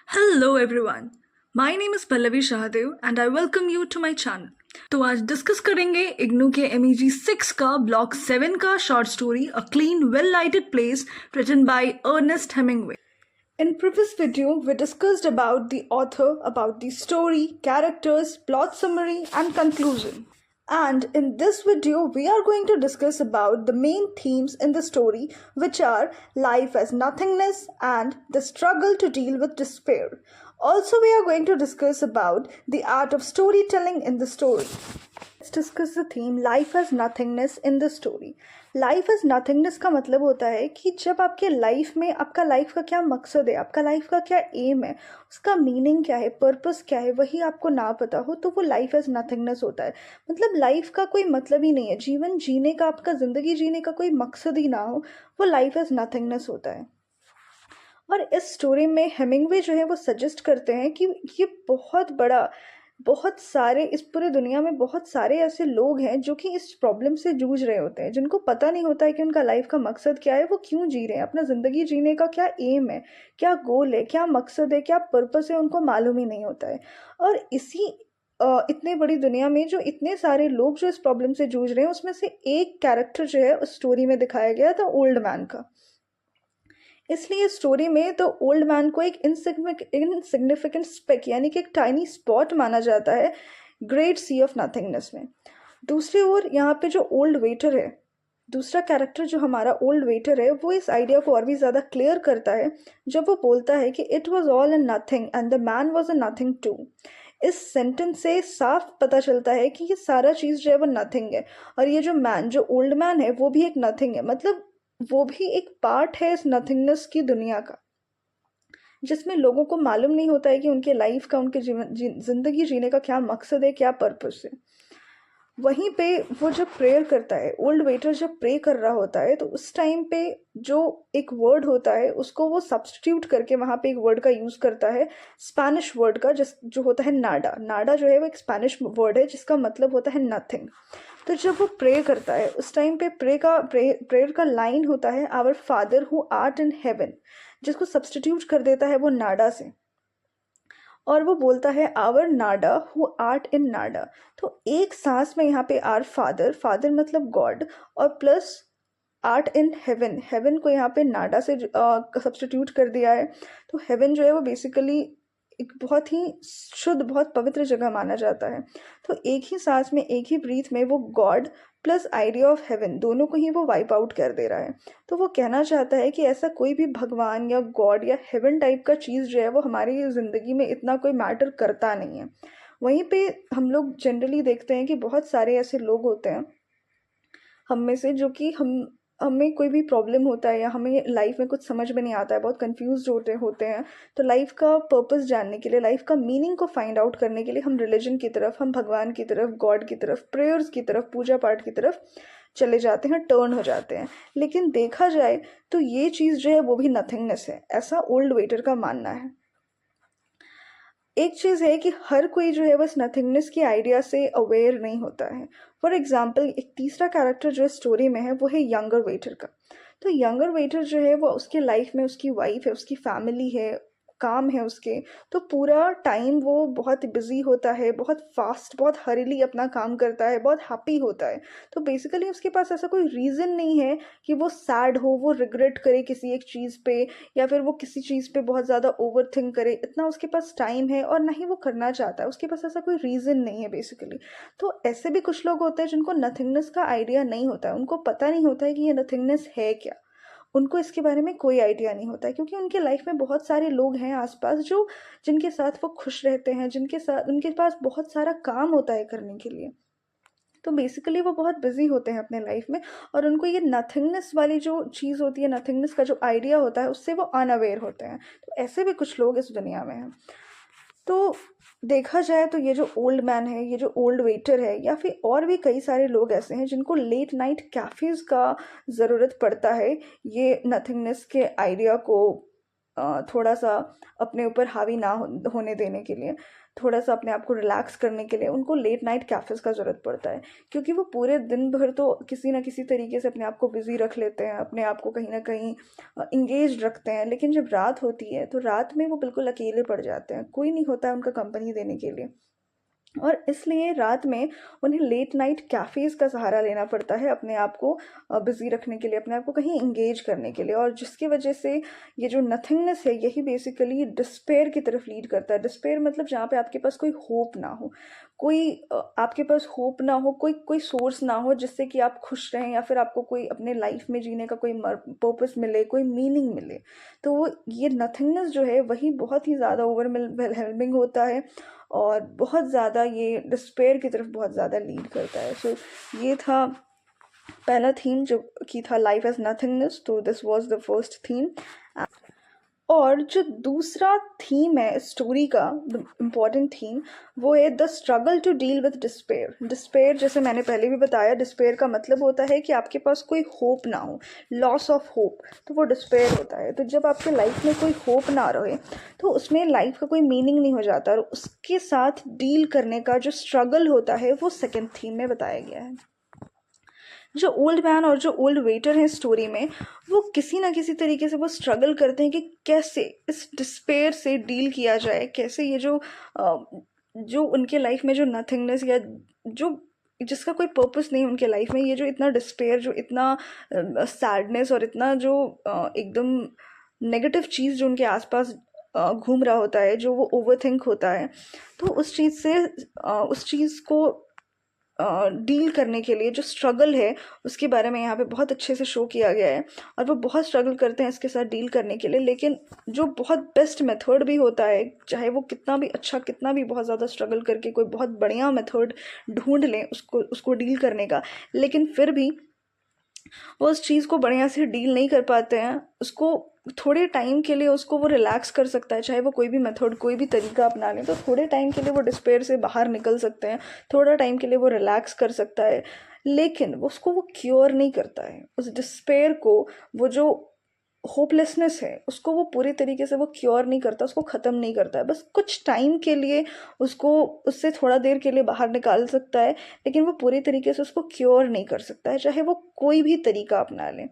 Hello everyone. My name is Pallavi Shahadev and I welcome you to my channel. तो आज discuss करेंगे इग्नू के MEG 6 का block 7 का short story a clean well lighted place written by Ernest Hemingway. In previous video, we discussed about the author, about the story, characters, plot summary and conclusion. And in this video, we are going to discuss about the main themes in the story, which are life as nothingness and the struggle to deal with despair. Also, we are going to discuss about the art of storytelling in the story. Let's discuss the theme life as nothingness in the story. Life as nothingness का मतलब होता है कि जब आपके life में आपका life का क्या मकसद है, आपका लाइफ का क्या एम है, उसका मीनिंग क्या है, पर्पस क्या है, वही आपको ना पता हो तो वो लाइफ एज नथिंगनेस होता है. मतलब लाइफ का कोई मतलब ही नहीं है, जीवन जीने का, आपका ज़िंदगी जीने का कोई मकसद ही ना हो, वो लाइफ एज नथिंगनेस होता है. और इस स्टोरी में हेमिंगवे जो है वो सजेस्ट करते हैं कि ये बहुत सारे इस पूरे दुनिया में बहुत सारे ऐसे लोग हैं जो कि इस प्रॉब्लम से जूझ रहे होते हैं, जिनको पता नहीं होता है कि उनका लाइफ का मकसद क्या है, वो क्यों जी रहे हैं, अपना ज़िंदगी जीने का क्या एम है, क्या गोल है, क्या मकसद है, क्या पर्पस है, उनको मालूम ही नहीं होता है. और इतने बड़ी दुनिया में जो इतने सारे लोग जो इस प्रॉब्लम से जूझ रहे हैं, उसमें से एक कैरेक्टर जो है उस स्टोरी में दिखाया गया था ओल्ड मैन का. इसलिए स्टोरी में तो ओल्ड मैन को एक इनसिग्निफिकेंट स्पेक यानी कि एक टाइनी स्पॉट माना जाता है ग्रेट सी ऑफ नथिंगनेस में. दूसरी ओर यहाँ पे जो ओल्ड वेटर है, दूसरा कैरेक्टर जो हमारा ओल्ड वेटर है, वो इस आइडिया को और भी ज़्यादा क्लियर करता है जब वो बोलता है कि it was all and nothing and the man was a nothing too. इस सेंटेंस से साफ पता चलता है कि ये सारा चीज़ जो है वो नथिंग है, और ये जो मैन, जो ओल्ड मैन है, वो भी एक नथिंग है. मतलब वो भी एक पार्ट है इस नथिंगनेस की दुनिया का, जिसमें लोगों को मालूम नहीं होता है कि उनके लाइफ का, उनके ज़िंदगी जीने का क्या मकसद है, क्या पर्पस है. वहीं पे वो जब प्रेयर करता है, ओल्ड वेटर जब प्रे कर रहा होता है, तो उस टाइम पे जो एक वर्ड होता है उसको वो सब्स्टिट्यूट करके वहाँ पे एक वर्ड का यूज़ करता है, स्पेनिश वर्ड का, जो होता है नाडा. नाडा जो है वो एक स्पेनिश वर्ड है जिसका मतलब होता है नथिंग. तो जब वो प्रे करता है उस टाइम पे प्रेयर का लाइन होता है our father who art in heaven, जिसको सब्स्टिट्यूट कर देता है वो नाडा से, और वो बोलता है our nada who art in nada. तो एक सांस में यहाँ पे आर फादर, फादर मतलब गॉड, और plus art in heaven, heaven को यहाँ पे नाडा से सब्स्टिट्यूट कर दिया है. तो हेवन जो है वो बेसिकली एक बहुत ही शुद्ध, बहुत पवित्र जगह माना जाता है. तो एक ही सांस में, एक ही ब्रीथ में वो God plus idea of haven, दोनों को ही वो वाइप आउट कर दे रहा है. तो वो कहना चाहता है कि ऐसा कोई भी भगवान या गॉड या हेवन टाइप का चीज़ जो है वो हमारी ज़िंदगी में इतना कोई मैटर करता नहीं है. वहीं पे हम लोग जनरली देखते हैं कि बहुत सारे ऐसे लोग होते हैं हम में से, जो कि हमें कोई भी प्रॉब्लम होता है या हमें लाइफ में कुछ समझ में नहीं आता है, बहुत कंफ्यूज होते हैं, तो लाइफ का पर्पस जानने के लिए, लाइफ का मीनिंग को फाइंड आउट करने के लिए हम रिलीजन की तरफ, हम भगवान की तरफ, गॉड की तरफ, प्रेयर्स की तरफ, पूजा पाठ की तरफ चले जाते हैं, टर्न हो जाते हैं. लेकिन देखा जाए तो ये चीज़ जो है वो भी नथिंगनेस है, ऐसा ओल्ड वेटर का मानना है. एक चीज़ है कि हर कोई जो है बस नथिंगनेस की आइडिया से अवेयर नहीं होता है. फॉर एग्जाम्पल, एक तीसरा कैरेक्टर जो स्टोरी में है वो है यंगर वेटर का. तो यंगर वेटर जो है वो, उसके लाइफ में उसकी वाइफ है, उसकी फैमिली है, काम है उसके, तो पूरा टाइम वो बहुत बिजी होता है, बहुत फास्ट, बहुत हरीली अपना काम करता है, बहुत हैप्पी होता है. तो बेसिकली उसके पास ऐसा कोई रीज़न नहीं है कि वो सैड हो, वो रिग्रेट करे किसी एक चीज़ पे, या फिर वो किसी चीज़ पे बहुत ज़्यादा ओवर थिंक करे. इतना उसके पास टाइम है और ना ही वो करना चाहता है, उसके पास ऐसा कोई रीज़न नहीं है बेसिकली. तो ऐसे भी कुछ लोग होते हैं जिनको नथिंगनेस का आइडिया नहीं होता है, उनको पता नहीं होता है कि ये नथिंगनेस है क्या. उनको इसके बारे में कोई आइडिया नहीं होता है, क्योंकि उनके लाइफ में बहुत सारे लोग हैं आसपास जो, जिनके साथ वो खुश रहते हैं, जिनके साथ उनके पास बहुत सारा काम होता है करने के लिए. तो बेसिकली वो बहुत बिजी होते हैं अपने लाइफ में, और उनको ये नथिंगनेस वाली जो चीज़ होती है, नथिंगनेस का जो आइडिया होता है, उससे वो अनअवेयर होते हैं. तो ऐसे भी कुछ लोग इस दुनिया में हैं. तो देखा जाए तो ये जो ओल्ड मैन है, ये जो ओल्ड वेटर है, या फिर और भी कई सारे लोग ऐसे हैं जिनको लेट नाइट कैफ़ेज़ का ज़रूरत पड़ता है ये नथिंगनेस के आइडिया को थोड़ा सा अपने ऊपर हावी ना होने देने के लिए, थोड़ा सा अपने आप को रिलैक्स करने के लिए उनको लेट नाइट कैफ़ेज़ का ज़रूरत पड़ता है। क्योंकि वो पूरे दिन भर तो किसी ना किसी तरीके से अपने आप को बिज़ी रख लेते हैं, अपने आप को कहीं ना कहीं इंगेज रखते हैं, लेकिन जब रात होती है तो रात में वो बिल्कुल अकेले पड़ जाते हैं, कोई नहीं होता है उनका कंपनी देने के लिए। और इसलिए रात में उन्हें लेट नाइट कैफ़ेज़ का सहारा लेना पड़ता है अपने आप को बिज़ी रखने के लिए, अपने आप को कहीं इंगेज करने के लिए। और जिसकी वजह से ये जो नथिंगनेस है यही बेसिकली डिस्पेयर की तरफ लीड करता है। डिस्पेयर मतलब जहाँ पे आपके पास कोई होप ना हो, कोई आपके पास होप ना हो, कोई कोई सोर्स ना हो जिससे कि आप खुश रहें, या फिर आपको कोई अपने लाइफ में जीने का कोई पर्पस मिले, कोई मीनिंग मिले। तो वो ये नथिंगनेस जो है वही बहुत ही ज़्यादा ओवरवेलमिंग होता है और बहुत ज़्यादा ये डिस्पेयर की तरफ बहुत ज़्यादा लीड करता है। सो ये था पहला थीम जो कि था लाइफ एज नथिंगनेस, तो this was the first theme. और जो दूसरा थीम है स्टोरी का, द इम्पॉर्टेंट थीम, वो है the struggle to deal with despair. Despair, जैसे मैंने पहले भी बताया, डिस्पेयर का मतलब होता है कि आपके पास कोई होप ना हो, लॉस ऑफ होप, तो वो डिस्पेयर होता है। तो जब आपके लाइफ में कोई होप ना रहे तो उसमें लाइफ का कोई मीनिंग नहीं हो जाता, और उसके साथ डील करने का जो स्ट्रगल होता है वो सेकेंड थीम में बताया गया है। जो ओल्ड मैन और जो ओल्ड वेटर हैं स्टोरी में, वो किसी ना किसी तरीके से वो स्ट्रगल करते हैं कि कैसे इस डिस्पेयर से डील किया जाए, कैसे ये जो उनके लाइफ में जो नथिंगनेस या जो जिसका कोई पर्पस नहीं उनके लाइफ में, ये जो इतना डिस्पेयर, जो इतना सैडनेस और इतना जो एकदम नेगेटिव चीज़ जो उनके आसपास घूम रहा होता है, जो वो ओवरथिंक होता है, तो उस चीज़ को डील करने के लिए जो स्ट्रगल है उसके बारे में यहाँ पे बहुत अच्छे से शो किया गया है। और वो बहुत स्ट्रगल करते हैं इसके साथ डील करने के लिए, लेकिन जो बहुत बेस्ट मेथड भी होता है, चाहे वो कितना भी अच्छा, कितना भी बहुत ज़्यादा स्ट्रगल करके कोई बहुत बढ़िया मेथड ढूंढ लें उसको डील करने का, लेकिन फिर भी वो उस चीज़ को बढ़िया से डील नहीं कर पाते हैं। उसको थोड़े टाइम के लिए उसको वो रिलैक्स कर सकता है, चाहे वो कोई भी मेथड, कोई भी तरीका अपना लें, तो थोड़े टाइम के लिए वो डिस्पेयर से बाहर निकल सकते हैं, थोड़ा टाइम के लिए वो रिलैक्स कर सकता है, लेकिन उसको वो क्योर नहीं करता है। उस डिस्पेयर को, वो जो होपलेसनेस है, उसको वो पूरी तरीके से वो क्योर नहीं करता, उसको ख़त्म नहीं करता है। बस कुछ टाइम के लिए उसको उससे थोड़ा देर के लिए बाहर निकाल सकता है, लेकिन वो पूरी तरीके से उसको क्योर नहीं कर सकता है, चाहे वो कोई भी तरीका अपना ले।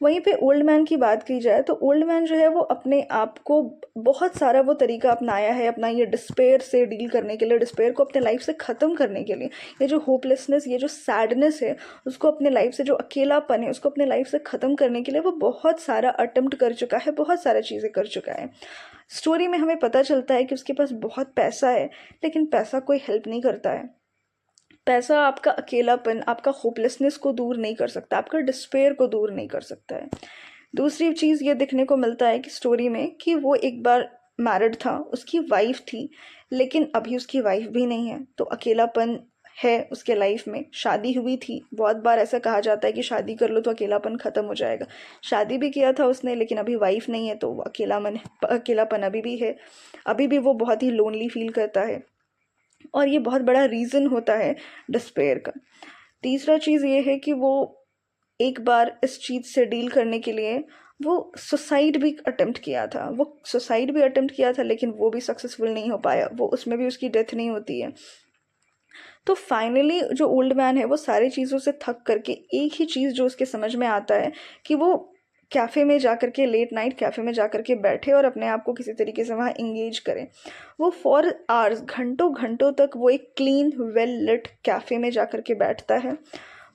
वहीं पे ओल्ड मैन की बात की जाए तो ओल्ड मैन जो है वो अपने आप को बहुत सारा वो तरीका अपनाया है अपना ये डिस्पेयर से डील करने के लिए, डिस्पेयर को अपने लाइफ से ख़त्म करने के लिए, ये जो होपलेसनेस, ये जो सैडनेस है, उसको अपने लाइफ से, जो अकेलापन है उसको अपने लाइफ से ख़त्म करने के लिए वो बहुत सारा अटेम्प्ट कर चुका है, बहुत सारा चीज़ें कर चुका है। स्टोरी में हमें पता चलता है कि उसके पास बहुत पैसा है, लेकिन पैसा कोई हेल्प नहीं करता है। पैसा आपका अकेलापन, आपका होपलेसनेस को दूर नहीं कर सकता, आपका डिस्पेयर को दूर नहीं कर सकता है। दूसरी चीज़ ये देखने को मिलता है कि स्टोरी में कि वो एक बार मैरिड था, उसकी वाइफ थी, लेकिन अभी उसकी वाइफ भी नहीं है, तो अकेलापन है उसके लाइफ में। शादी हुई थी, बहुत बार ऐसा कहा जाता है कि शादी कर लो तो अकेलापन ख़त्म हो जाएगा। शादी भी किया था उसने, लेकिन अभी वाइफ नहीं है, तो वो अकेलापन अभी भी है, अभी भी वो बहुत ही लोनली फील करता है, और ये बहुत बड़ा रीज़न होता है डिस्पेयर का। तीसरा चीज़ ये है कि वो एक बार इस चीज़ से डील करने के लिए वो सुसाइड भी अटेम्प्ट किया था, लेकिन वो भी सक्सेसफुल नहीं हो पाया, वो उसमें भी उसकी डेथ नहीं होती है। तो फाइनली जो ओल्ड मैन है वो सारी चीज़ों से थक करके एक ही चीज़ जो उसके समझ में आता है कि वो कैफ़े में जा कर के, लेट नाइट कैफ़े में जा कर के बैठे और अपने आप को किसी तरीके से वहाँ इंगेज करें। वो फॉर आवर्स, घंटों घंटों तक वो एक क्लीन वेल लिट कैफ़े में जा कर के बैठता है।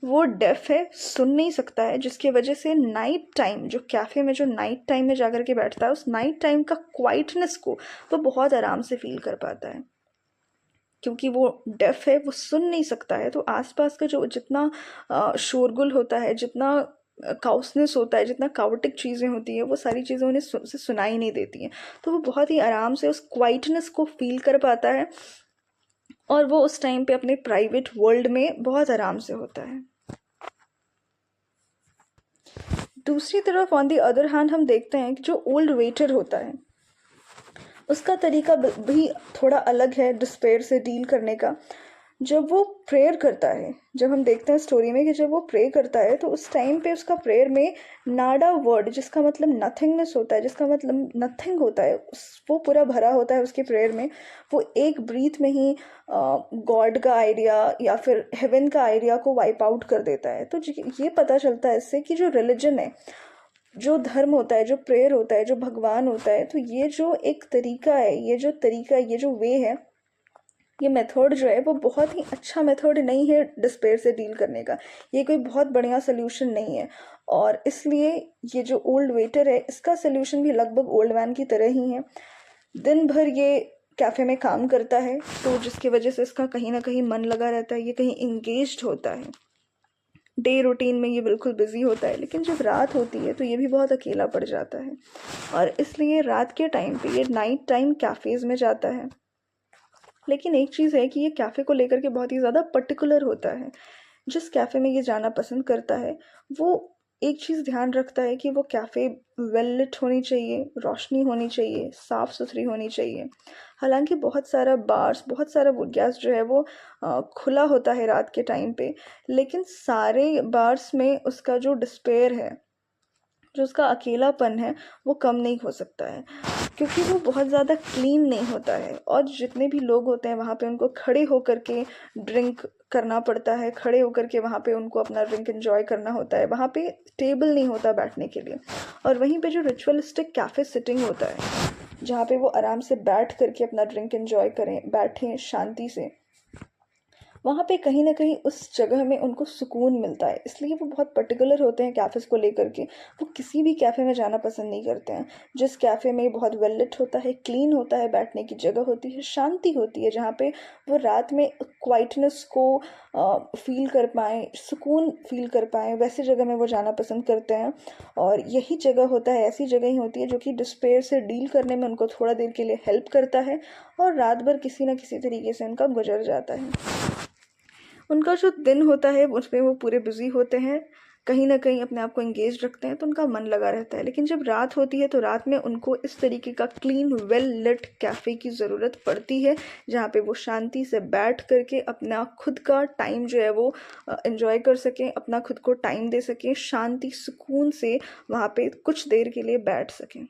वो डेफ है, सुन नहीं सकता है, जिसकी वजह से नाइट टाइम, जो कैफ़े में जो नाइट टाइम में जा कर के बैठता है, उस नाइट टाइम का क्वाइटनेस को वो बहुत आराम से फील कर पाता है। क्योंकि वो डेफ है, वो सुन नहीं सकता है, तो आसपास का जो जितना शोरगुल होता है, जितना काउसनेस होता है, जितना काउटिक चीज़ें होती हैं, वो सारी चीज़ें उन्हें से सुनाई नहीं देती हैं। तो वो बहुत ही आराम से उस क्वाइटनेस को फील कर पाता है, और वो उस टाइम पे अपने प्राइवेट वर्ल्ड में बहुत आराम से होता है। दूसरी तरफ ऑन दी अदर हैंड हम देखते हैं कि जो ओल्ड वेटर होता है उसका तरीका भी थोड़ा अलग है डिस्पेयर से डील करने का। जब वो प्रेयर करता है, जब हम देखते हैं स्टोरी में कि जब वो प्रे करता है तो उस टाइम पे उसका प्रेयर में नाडा वर्ड, जिसका मतलब नथिंगनेस होता है, जिसका मतलब नथिंग होता है, वो पूरा भरा होता है उसके प्रेयर में। वो एक ब्रीथ में ही गॉड का आइडिया या फिर हेवन का आइडिया को वाइप आउट कर देता है। तो ये पता चलता है इससे कि जो रिलीजन है, जो धर्म होता है, जो प्रेयर होता है, जो भगवान होता है, तो ये जो एक तरीका है, ये जो तरीका, ये जो वे है, ये मेथड जो है वो बहुत ही अच्छा मेथड नहीं है डिस्पेयर से डील करने का। ये कोई बहुत बढ़िया सोल्यूशन नहीं है। और इसलिए ये जो ओल्ड वेटर है, इसका सोल्यूशन भी लगभग ओल्ड मैन की तरह ही है। दिन भर ये कैफ़े में काम करता है, तो जिसकी वजह से इसका कहीं ना कहीं मन लगा रहता है, ये कहीं इंगेज्ड होता है। डे रूटीन में ये बिल्कुल बिजी होता है, लेकिन जब रात होती है तो ये भी बहुत अकेला पड़ जाता है। और इसलिए रात के टाइम पे ये नाइट टाइम कैफ़ेज़ में जाता है। लेकिन एक चीज़ है कि ये कैफ़े को लेकर के बहुत ही ज़्यादा पर्टिकुलर होता है। जिस कैफ़े में ये जाना पसंद करता है, वो एक चीज़ ध्यान रखता है कि वो कैफ़े वेल लिट होनी चाहिए, रोशनी होनी चाहिए, साफ़ सुथरी होनी चाहिए। हालांकि बहुत सारा बार्स, बहुत सारा वुडगैस जो है वो खुला होता है रात के टाइम पे, लेकिन सारे बार्स में उसका जो डिस्पेयर है, जो उसका अकेलापन है, वो कम नहीं हो सकता है, क्योंकि वो बहुत ज़्यादा क्लीन नहीं होता है। और जितने भी लोग होते हैं वहाँ पे उनको खड़े होकर के ड्रिंक करना पड़ता है, खड़े होकर के वहाँ पे उनको अपना ड्रिंक एंजॉय करना होता है। वहाँ पे टेबल नहीं होता बैठने के लिए। और वहीं पे जो रिचुअलिस्टिक कैफ़े सिटिंग होता है, जहाँ पे वो आराम से बैठ करके अपना ड्रिंक एंजॉय करें, बैठें शांति से, वहाँ पे कहीं ना कहीं उस जगह में उनको सुकून मिलता है। इसलिए वो बहुत पर्टिकुलर होते हैं कैफ़ेज़ को लेकर के। वो किसी भी कैफ़े में जाना पसंद नहीं करते हैं जिस कैफ़े में बहुत वेल लिट होता है, क्लीन होता है, बैठने की जगह होती है, शांति होती है, जहाँ पे वो रात में क्वाइटनेस को फील कर पाएँ, सुकून फील कर पाएँ, वैसी जगह में वो जाना पसंद करते हैं। और यही जगह होता है, ऐसी जगह ही होती है जो कि डिस्पेयर से डील करने में उनको थोड़ा देर के लिए हेल्प करता है, और रात भर किसी न किसी तरीके से उनका गुजर जाता है। उनका जो दिन होता है उसमें वो पूरे बिजी होते हैं, कहीं ना कहीं अपने आप को एंगेज रखते हैं, तो उनका मन लगा रहता है। लेकिन जब रात होती है तो रात में उनको इस तरीके का क्लीन वेल लिट कैफ़े की ज़रूरत पड़ती है, जहाँ पे वो शांति से बैठ करके अपना खुद का टाइम जो है वो एंजॉय कर सकें, अपना खुद को टाइम दे सकें, शांति सुकून से वहाँ पे कुछ देर के लिए बैठ सकें।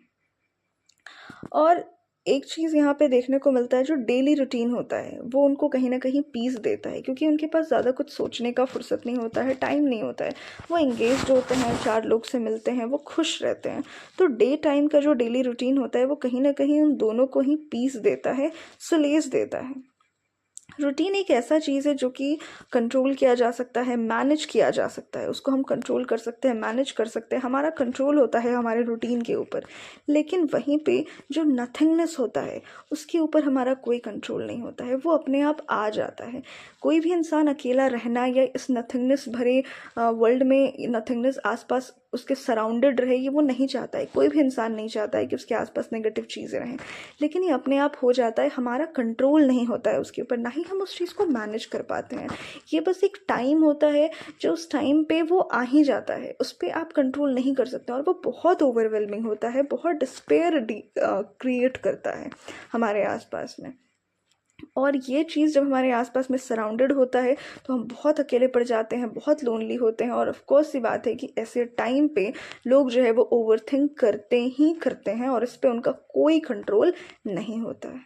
और एक चीज़ यहाँ पे देखने को मिलता है, जो डेली रूटीन होता है वो उनको कहीं ना कहीं पीस देता है, क्योंकि उनके पास ज़्यादा कुछ सोचने का फुर्सत नहीं होता है, टाइम नहीं होता है। वो एंगेज्ड होते हैं, चार लोग से मिलते हैं, वो खुश रहते हैं। तो डे टाइम का जो डेली रूटीन होता है वो कहीं ना कहीं उन दोनों को ही पीस देता है, सुलेस देता है। रूटीन एक ऐसा चीज़ है जो कि कंट्रोल किया जा सकता है, मैनेज किया जा सकता है, उसको हम कंट्रोल कर सकते हैं, मैनेज कर सकते हैं, हमारा कंट्रोल होता है हमारे रूटीन के ऊपर। लेकिन वहीं पे जो नथिंगनेस होता है उसके ऊपर हमारा कोई कंट्रोल नहीं होता है, वो अपने आप आ जाता है। कोई भी इंसान अकेला रहना या इस नथिंगनेस भरे वर्ल्ड में नथिंगनेस आसपास उसके सराउंडेड रहे, ये वो नहीं चाहता है। कोई भी इंसान नहीं चाहता है कि उसके आसपास नेगेटिव चीज़ें रहें, लेकिन ये अपने आप हो जाता है, हमारा कंट्रोल नहीं होता है उसके ऊपर, ना ही हम उस चीज़ को मैनेज कर पाते हैं। ये बस एक टाइम होता है जो उस टाइम पे वो आ ही जाता है, उस पर आप कंट्रोल नहीं कर सकते, और वो बहुत ओवरवेलमिंग होता है, बहुत डिस्पेयर क्रिएट करता है हमारे आसपास में। और ये चीज़ जब हमारे आसपास में सराउंडेड होता है तो हम बहुत अकेले पड़ जाते हैं, बहुत लोनली होते हैं। और ऑफ कोर्स सी बात है कि ऐसे टाइम पे लोग जो है वो ओवरथिंक करते ही करते हैं, और इस पे उनका कोई कंट्रोल नहीं होता है।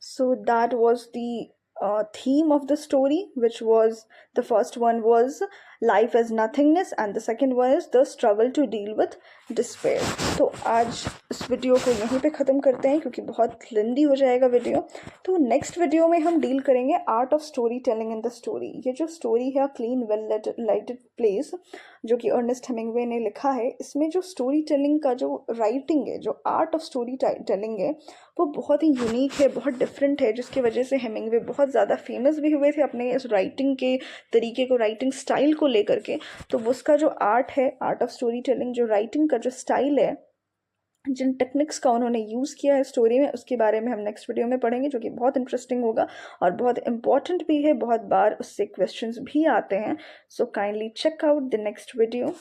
So that was the theme of the story, which was, the first one was life as nothingness, and the second was the struggle to deal with despair. तो आज इस वीडियो को यहीं पे ख़त्म करते हैं, क्योंकि बहुत लेंदी हो जाएगा वीडियो। तो नेक्स्ट वीडियो में हम डील करेंगे art of story telling in the story. ये जो स्टोरी है क्लीन वेल लाइटेड प्लेस, जो कि अर्नेस्ट हेमिंग्वे ने लिखा है, इसमें जो स्टोरी टेलिंग का जो राइटिंग है, जो आर्ट ऑफ स्टोरी टेलिंग है, वो बहुत ही यूनिक है, बहुत डिफरेंट है, जिसकी वजह से हेमिंग्वे बहुत ज़्यादा फेमस भी हुए थे अपने इस राइटिंग के तरीके को, राइटिंग स्टाइल को लेकर के। तो उसका जो आर्ट है, आर्ट ऑफ स्टोरी टेलिंग, जो राइटिंग का जो स्टाइल है, जिन टेक्निक्स का उन्होंने यूज़ किया है स्टोरी में, उसके बारे में हम नेक्स्ट वीडियो में पढ़ेंगे, जो कि बहुत इंटरेस्टिंग होगा और बहुत इंपॉर्टेंट भी है। बहुत बार उससे क्वेश्चंस भी आते हैं। So kindly check out the next video.